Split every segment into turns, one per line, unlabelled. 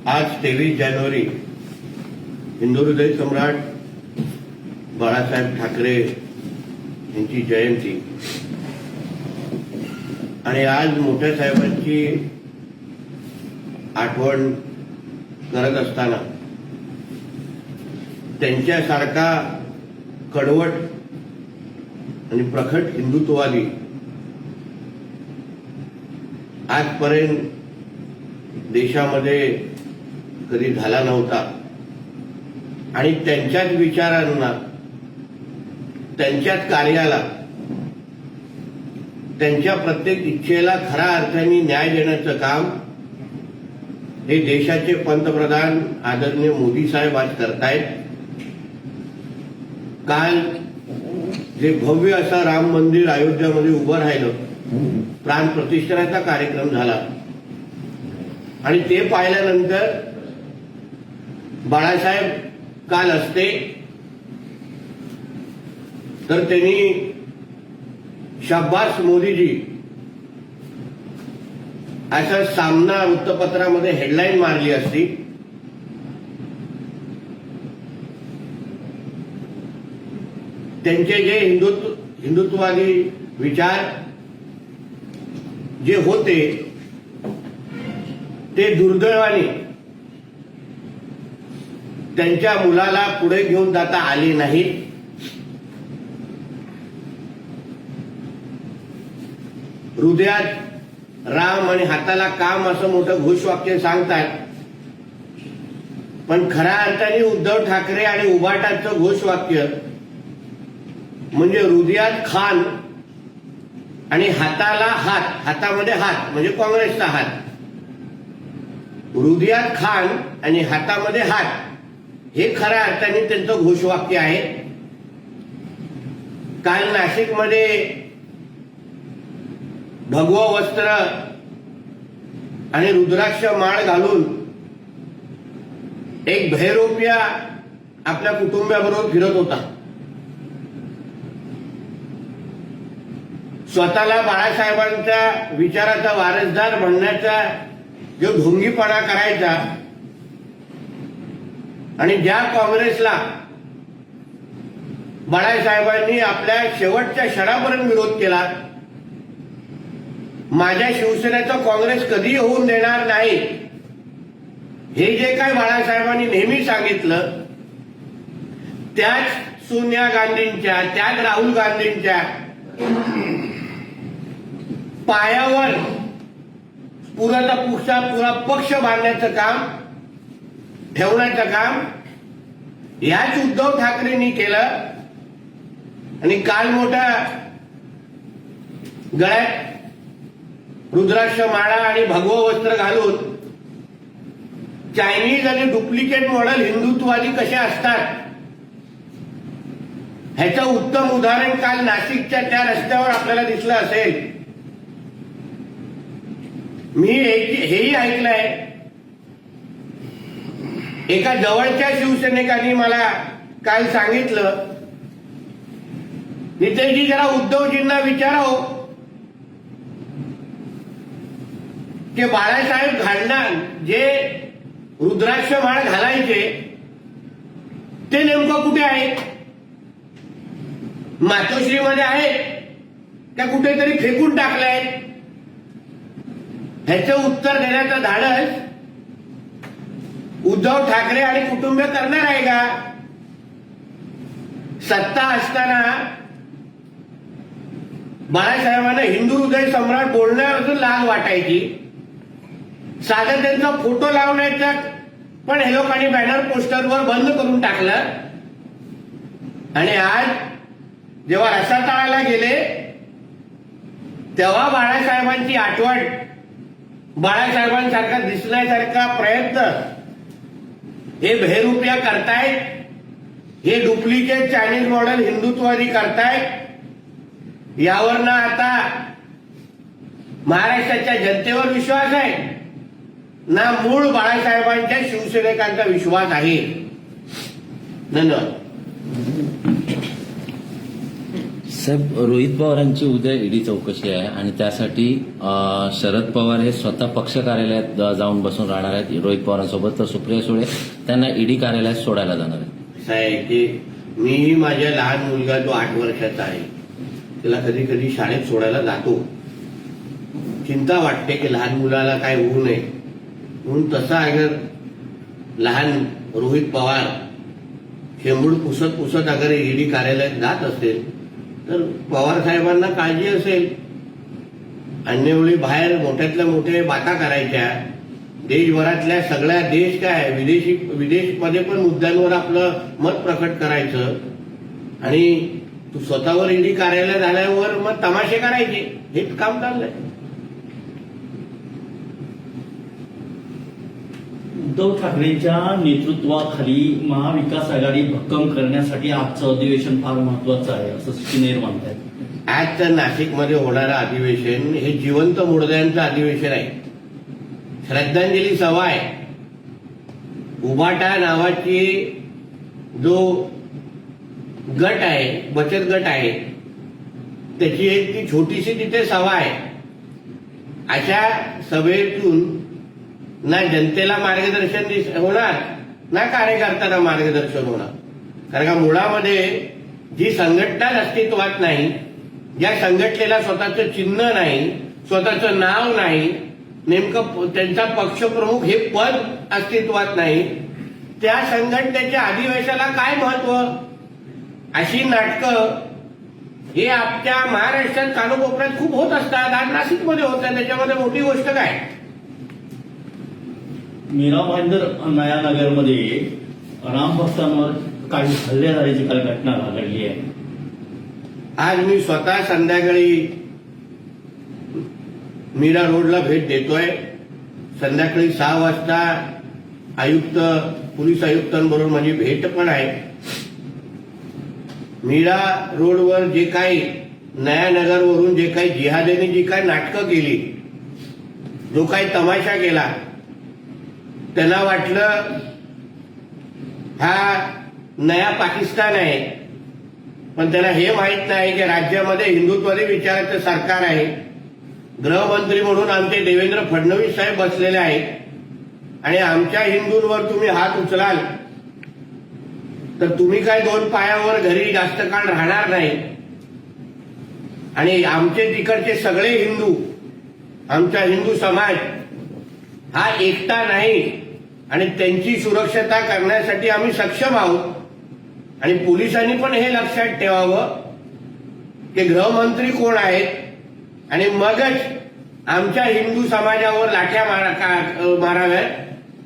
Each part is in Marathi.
आज 23 जानेवारी हिंदू हृदय सम्राट बाळासाहेब ठाकरे यांची जयंती आणि आज मोठ्या साहेबांची आठवण करत असताना त्यांच्यासारखा कडवट आणि प्रखट हिंदुत्ववादी आजपर्यंत देशामध्ये कधी झाला नव्हता आणि त्यांच्याच विचारांना, त्यांच्याच कार्याला, त्यांच्या प्रत्येक इच्छेला खऱ्या अर्थाने न्याय देण्याचं काम हे देशाचे पंतप्रधान आदरणीय मोदी साहेब आज करतायत. काल जे भव्य असं राम मंदिर अयोध्यामध्ये उभं राहिलं, प्राण प्रतिष्ठानाचा कार्यक्रम झाला आणि ते पाहिल्यानंतर बाळासाहेब काल असते तर त्यांनी शाबास मोदीजी अशा सामना वृत्तपत्रामध्ये हेडलाईन मारली असती. त्यांचे जे हिंदुत्ववादी विचार जे होते ते दुर्दैवाने त्यांच्या मुलाला पुढे घेऊन जाता आले नाहीत. हृदयात राम आणि हाताला काम असं मोठं घोषवाक्य सांगतात, पण खऱ्या अर्थाने उद्धव ठाकरे आणि उभाटाचं घोषवाक्य म्हणजे हृदयात खान आणि हाताला हात, हातामध्ये हात म्हणजे काँग्रेसचा हात. हृदयात खान आणि हातामध्ये हात हे खऱ्या अर्थाने त्यांचं घोषवाक्य आहे. काल नाशिकमध्ये भगवं वस्त्र आणि रुद्राक्ष माळ घालून एक भैरोपिया आपल्या कुटुंबाबरोबर फिरत होता. स्वतःला बाळासाहेबांच्या विचाराचा वारसदार म्हणण्याचा जो ढोंगीपणा करायचा आणि ज्या काँग्रेसला बाळासाहेबांनी आपल्या शेवटच्या क्षणापर्यंत विरोध केला, माझ्या शिवसेनेचं काँग्रेस कधी होऊन देणार नाही हे जे काय बाळासाहेबांनी नेहमी सांगितलं, त्याच सोनिया गांधींच्या, त्याच राहुल गांधींच्या पायावर पुरा पक्ष बांधण्याचं काम, ठेवण्याचं काम याच उद्धव ठाकरेंनी केलं. आणि काल मोठ्या गळ्यात रुद्राक्ष माळा आणि भगवं वस्त्र घालून चायनीज आणि डुप्लिकेट मॉडेल हिंदुत्ववादी कसे असतात ह्याचं उत्तम उदाहरण काल नाशिकच्या त्या रस्त्यावर आपल्याला दिसलं असेल. मी हेही ऐकलंय, एका जवळच्या शिवसैनिकांनी मला काल सांगितलं, नितेशजी जरा उद्धवजींना विचाराव की बाळासाहेब घालणार जे रुद्राक्ष माळ घालायचे ते नेमकं कुठे आहे? मातोश्रीमध्ये आहेत त्या कुठेतरी फेकून टाकलंय? ह्याचं उत्तर देण्याचं धाडस उद्धव ठाकरे आणि कुटुंब करणार आहे का? सत्ता असताना बाळासाहेबांना हिंदू हृदय सम्राट बोलण्यापासून लाज वाटायची. साधं त्यांचा फोटो लावण्याचं पण हे लोकांनी बॅनर पोस्टरवर बंद करून टाकलं. आणि आज जेव्हा रसातळाला गेले तेव्हा बाळासाहेबांची आठवण, बाळासाहेबांसारखा दिसण्यासारखा प्रयत्न हे भैरुपिया करतायत, हे डुप्लिकेट चायनीज मॉडेल हिंदुत्ववादी करतायत. यावरनं आता महाराष्ट्राच्या जनतेवर विश्वास आहे ना मूळ बाळासाहेबांच्या शिवसैनिकांचा विश्वास आहे. धन्यवाद.
साहेब, रोहित पवारांची उद्या ईडी चौकशी आहे आणि त्यासाठी शरद पवार हे स्वतः पक्ष कार्यालयात जाऊन बसून राहणार आहेत रोहित पवारांसोबत, तर सुप्रिया सुळे त्यांना ईडी कार्यालयात सोडायला जाणार आहे.
असं आहे की मीही माझ्या लहान मुलगा जो 8 वर्षाचा आहे त्याला कधी कधी शाळेत सोडायला जातो. चिंता वाटते की लहान मुलाला काय होऊ नये म्हणून. तसा अगर लहान रोहित पवार शेंबूड पुसत पुसत अगर ईडी कार्यालयात जात असेल तर पवार साहेबांना काळजी असेल. अन्यवेळी बाहेर मोठ्यातल्या मोठ्या बाता करायच्या, देशभरातल्या सगळ्या देश काय विदेशमध्ये पण मुद्द्यांवर आपलं मत प्रकट करायचं आणि तू स्वतःवर ईडी कार्यालयात आल्यावर मग तमाशे करायचे. हेच काम चाललंय.
उद्धव ठाकरेंच्या नेतृत्वाखाली महाविकास आघाडी भक्कम करण्यासाठी आजचं अधिवेशन फार महत्वाचं आहे असं सिनेर म्हणतात.
आज तर नाशिकमध्ये होणारं अधिवेशन हे जिवंत मुर्द्यांचं अधिवेशन आहे. श्रद्धांजली सभा आहे. उभाटा नावाची जो गट आहे, बचत गट आहे, त्याची एक ती छोटीशी तिथे सभा आहे. अशा सभेतून ना जनतेला मार्गदर्शन होणार ना कार्यकर्त्यांना मार्गदर्शन होणार. कारण का मुळामध्ये जी संघटना अस्तित्वात नाही, ज्या संघटनेला स्वतःचं चिन्ह नाही, स्वतःचं नाव नाही, नेमकं त्यांचा पक्षप्रमुख हे पद अस्तित्वात नाही, त्या संघटनेच्या अधिवेशनाला काय महत्व? अशी नाटकं हे आपल्या महाराष्ट्रात कानोकोपऱ्यात खूप होत असतात. आज नाशिकमध्ये होत आहे, त्याच्यामध्ये मोठी गोष्ट काय?
मीरा भाईंदर नयानगरमध्ये राम भक्तांवर काही हल्ले झाल्याची काल घटना घडली आहे.
आज मी स्वतः संध्याकाळी मीरा रोडला भेट देतोय. संध्याकाळी 6 वाजता पोलीस आयुक्तांबरोबर माझी भेट पण आहे. मीरा रोडवर जे काही नयानगरवरून जे काही जिहाद्यांनी जी काही नाटकं केली, जो काही तमाशा केला, त्यांना वाटलं हा नया पाकिस्तान आहे. पण त्यांना हे माहित नाही की राज्यामध्ये हिंदुत्ववादी विचाराचं सरकार आहे. गृहमंत्री म्हणून आमचे देवेंद्र फडणवीस साहेब बसलेले आहेत आणि आमच्या हिंदूंवर तुम्ही हात उचलाल तर तुम्ही काय 2 पायावर घरी जास्त काळ राहणार नाही. आणि आमचे तिकडचे सगळे हिंदू, आमचा हिंदू समाज हा एकटा नाही आणि त्यांची सुरक्षता करण्यासाठी आम्ही सक्षम आहोत. आणि पोलिसांनी पण हे लक्षात ठेवावं की गृहमंत्री कोण आहेत आणि मगच आमच्या हिंदू समाजावर लाठ्या माराव्यात.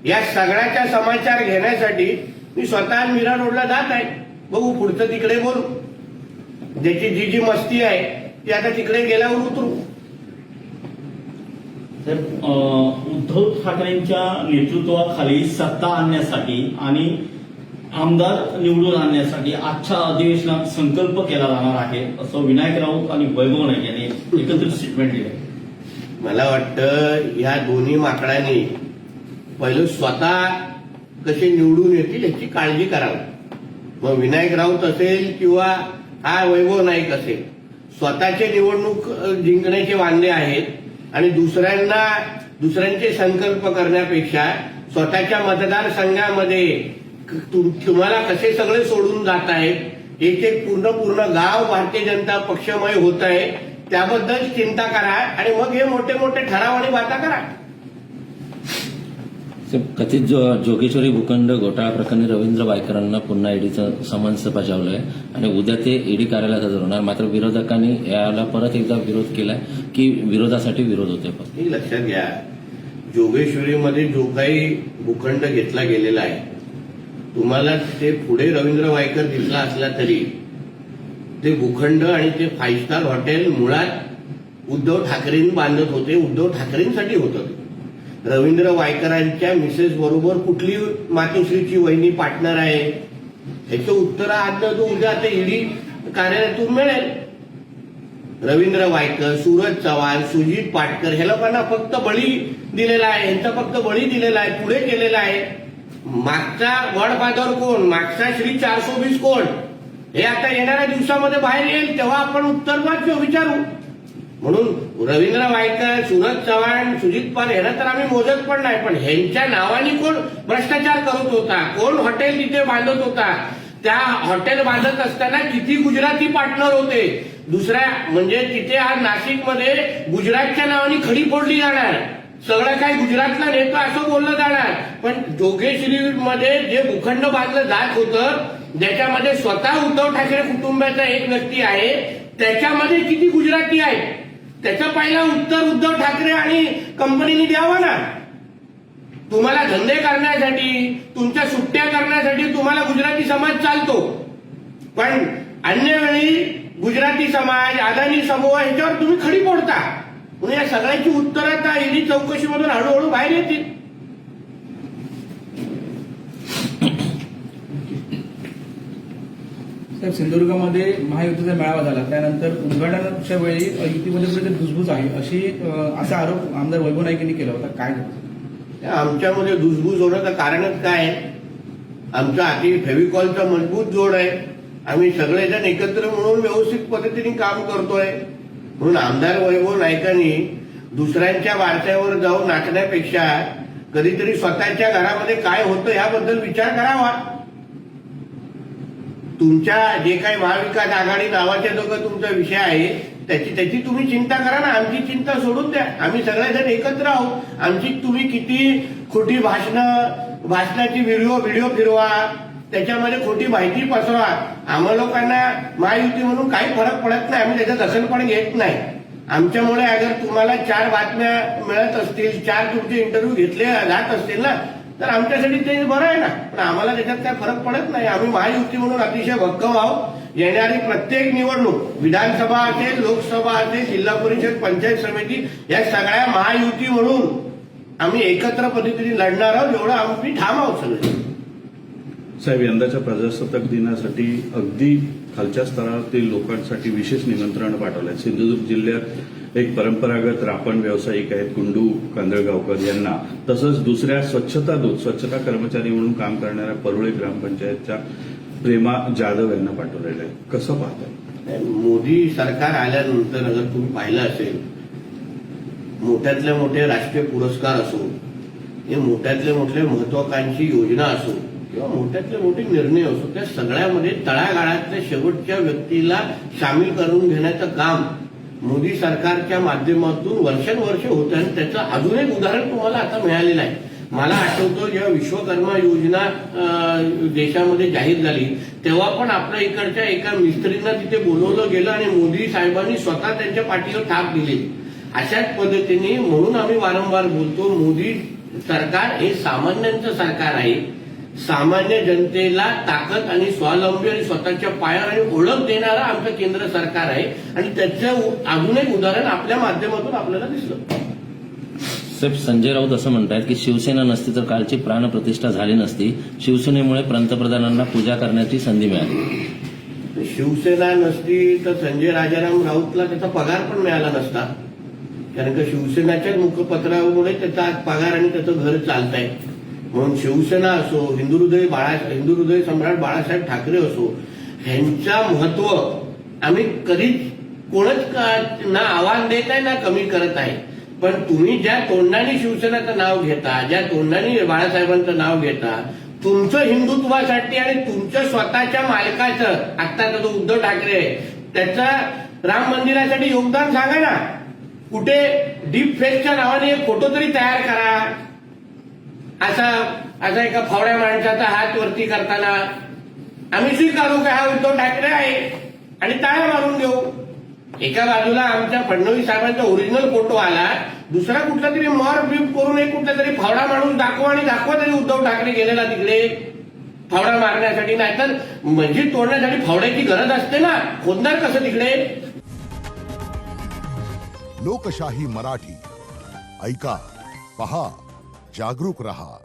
या सगळ्याचा समाचार घेण्यासाठी मी स्वतः मीरा रोडला जात आहे. बघू पुढचं तिकडे बोलू. ज्याची जी मस्ती आहे ती आता तिकडे गेल्यावर उतरू.
उद्धव ठाकरेंच्या नेतृत्वाखाली सत्ता आणण्यासाठी आणि आमदार निवडून आणण्यासाठी आजच्या अधिवेशनात संकल्प केला जाणार आहे असं विनायक राऊत आणि वैभव नाईक यांनी एकत्रित स्टेटमेंट दिलं.
मला वाटतं या दोन्ही माकडांनी पहिलं स्वतः कसे निवडून येतील याची काळजी करावी. मग विनायक राऊत असेल किंवा हा वैभव नाईक असेल, स्वतःचे निवडणूक जिंकण्याचे वांदे आहेत आणि दुसऱ्यांचे संकल्प करण्यापेक्षा स्वतःच्या मतदारसंघामध्ये तुम्हाला कसे सगळे सोडून जात आहेत, एक पूर्ण गाव भारतीय जनता पक्षमय होत आहे, त्याबद्दल चिंता करा आणि मग हे मोठे मोठे ठराव आणि बाता करा.
कथित जोगेश्वरी भूखंड घोटाळा प्रकरणी रवींद्र वायकरांना पुन्हा ईडीचं समन्स बजावलंय आणि उद्या ते ईडी कार्यालयात हजर होणार. मात्र विरोधकांनी याला परत एकदा विरोध केलाय की विरोधासाठी विरोध होते. पण
हे लक्षात घ्या, जोगेश्वरीमध्ये जो काही भूखंड घेतला गेलेला आहे, तुम्हाला ते पुढे रवींद्र वायकर दिसला असला तरी ते भूखंड आणि ते 5 स्टार हॉटेल मुळात उद्धव ठाकरेंनी बांधत होते, उद्धव ठाकरेंसाठी होतं. रवींद्र वायकरांच्या मिसेस बरोबर कुठली मातोश्रीची वहिनी पार्टनर आहे याचं उत्तर आज जो उद्या आता ईडी कार्यालयातून मिळेल. रवींद्र वायकर, सूरज चव्हाण, सुजित पाटकर हे लोकांना फक्त बळी दिलेला आहे, यांचा फक्त बळी दिलेला आहे, पुढे केलेला आहे. मागचा गॉडफादर कोण, मागचा श्री 420 कोण, हे आता येणाऱ्या दिवसामध्ये बाहेर येईल तेव्हा आपण उत्तर विचारू. म्हणून रवींद्र वायकर, सूरज चव्हाण, सुजित पाल यांना तर आम्ही मोजत पण नाही, पण ह्यांच्या नावाने कोण भ्रष्टाचार करत होता, कोण हॉटेल तिथे बांधत होता, त्या हॉटेल बांधत असताना किती गुजराती पार्टनर होते. दुसऱ्या म्हणजे तिथे आज नाशिकमध्ये गुजरातच्या नावाने खडी फोडली जाणार, सगळं काही गुजरातला नेतो असं बोललं जाणार. पण जोगेश्वरीमध्ये जे भूखंड बांधलं जात होतं ज्याच्यामध्ये स्वतः उद्धव ठाकरे कुटुंबाचा एक व्यक्ती आहे, त्याच्यामध्ये किती गुजराती आहेत त्याचं पहिला उत्तर उद्धव ठाकरे आणि कंपनीने द्यावं ना. तुम्हाला धंदे करण्यासाठी, तुमच्या सुट्ट्या करण्यासाठी तुम्हाला गुजराती समाज चालतो, पण अन्य वेळी गुजराती समाज, अदानी समूह ह्याच्यावर तुम्ही खडी फोडता. म्हणून या सगळ्याची उत्तरं आता ईडी चौकशीमधून हळूहळू बाहेर येतील.
साहेब, सिंधुदुर्गामध्ये महायुतीचा मेळावा झाला, त्यानंतर उद्घाटनाच्या वेळी युतीमध्ये कुठेतरी धुसफूस आहे असा आरोप आमदार वैभव नाईक यांनी केला होता. काय करतो
आमच्यामध्ये धुसफूस होण्याचं कारणच काय आहे? आमचा हाती फेविकॉलचा मजबूत जोड आहे. आम्ही सगळेजण एकत्र म्हणून व्यवस्थित पद्धतीने काम करतोय. म्हणून आमदार वैभव नाईकांनी दुसऱ्यांच्या वारशावर जाऊन नाचण्यापेक्षा कधीतरी स्वतःच्या घरामध्ये काय होतं याबद्दल विचार करावा. तुमच्या जे काही महाविकास आघाडी नावाच्या जो तुमचा विषय आहे त्याची तुम्ही चिंता करा ना, आमची चिंता सोडून द्या. आम्ही सगळेजण एकत्र आहोत. आमची तुम्ही किती खोटी भाषणाची व्हिडिओ फिरवा, त्याच्यामध्ये खोटी माहिती पसरवा, आम्हा लोकांना महायुती म्हणून काही फरक पडत नाही. आम्ही त्याचा दखल पण घेत नाही. आमच्यामुळे अगर तुम्हाला 4 बातम्या मिळत असतील, 4 तुमचे इंटरव्ह्यू घेतले जात असतील ना, तर आमच्यासाठी ते बरं आहे ना. पण आम्हाला त्याच्यात काय फरक पडत नाही. आम्ही महायुती म्हणून अतिशय भक्कम आहोत. येणारी प्रत्येक निवडणूक, विधानसभा असेल, लोकसभा असेल, जिल्हा परिषद, पंचायत समिती, या सगळ्या महायुती म्हणून आम्ही एकत्र पद्धतीने लढणार आहोत. एवढं आम्ही ठाम आहोत सगळे.
साहेब, यंदाच्या प्रजासत्ताक दिनासाठी अगदी खालच्या स्तरातील लोकांसाठी विशेष निमंत्रण पाठवलं आहे. सिंधुदुर्ग जिल्ह्यात एक परंपरागत रापण व्यावसायिक आहेत कुंडू कांदळगावकर यांना, तसंच दुसऱ्या स्वच्छता कर्मचारी म्हणून काम करणाऱ्या परुळे ग्रामपंचायतच्या प्रेमा जाधव यांना पाठवलेलं आहे. कसं पाहताय?
मोदी सरकार आल्यानंतर अगर तुम्ही पाहिलं असेल, मोठ्यातले मोठे राष्ट्रीय पुरस्कार असो, हे मोठ्यातले मोठे महत्वाकांक्षी योजना असो किंवा मोठ्यातले मोठे निर्णय असो, त्या सगळ्यामध्ये तळागाळातल्या शेवटच्या व्यक्तीला सामील करून घेण्याचं काम मोदी सरकारच्या माध्यमातून वर्षानुवर्ष होतं. आणि त्याचं अजून एक उदाहरण तुम्हाला आता मिळालेलं आहे. मला आठवतं जेव्हा विश्वकर्मा योजना देशामध्ये जाहीर झाली तेव्हा पण आपल्या इकडच्या एका मिस्त्रींना तिथे बोलवलं गेलं आणि मोदी साहेबांनी स्वतः त्यांच्या पाठीवर थाप दिली. अशाच पद्धतीने म्हणून आम्ही वारंवार बोलतो, मोदी सरकार हे सामान्यांचं सरकार आहे. सामान्य जनतेला ताकद आणि स्वावलंबी आणि स्वतःच्या पायावर ओळख देणारं आमचं केंद्र सरकार आहे. आणि त्याचं अजून एक उदाहरण आपल्या माध्यमातून आपल्याला दिसलं.
साहेब, संजय राऊत असं म्हणतात की शिवसेना नसती तर कालची प्राणप्रतिष्ठा झाली नसती. शिवसेनेमुळे पंतप्रधानांना पूजा करण्याची संधी मिळाली.
शिवसेना नसती तर संजय राजाराम राऊतला त्याचा पगार पण मिळाला नसता. कारण का शिवसेनाच्याच मुखपत्रामुळे त्याचा आज पगार आणि त्याचं घर चालत आहे. म्हणून शिवसेना असो, हिंदू हृदय सम्राट बाळासाहेब ठाकरे असो, ह्यांचं महत्व आम्ही कधीच कोणच ना आव्हान देत आहे ना कमी करत आहे. पण तुम्ही ज्या तोंडाने शिवसेनाचं नाव घेता, ज्या तोंडाने बाळासाहेबांचं नाव घेता, तुमचं हिंदुत्वासाठी आणि तुमच्या स्वतःच्या मालकाचं, आत्ताचा जो उद्धव ठाकरे आहे त्याचं राम मंदिरासाठी योगदान सांगा ना. कुठे डीप फेकच्या नावाने एक फोटो तरी तयार करा. असा एका फावड्या माणसाचा हात वरती करताना आम्ही स्वीकारू का हा उद्धव ठाकरे आहे आणि टाळ्या मारून देऊ. एका बाजूला आमच्या फडणवीस साहेबांचा ओरिजिनल फोटो आला, दुसरा कुठला तरी मॉर बीप करून एक कुठला तरी फावडा माणूस दाखवा आणि दाखवा तरी उद्धव ठाकरे गेलेला तिकडे फावडा मारण्यासाठी. नाहीतर मस्जिद तोडण्यासाठी फावड्याची गरज असते ना, खोदणार कसं तिकडे.
लोकशाही मराठी ऐका, पहा, जागरूक रहा.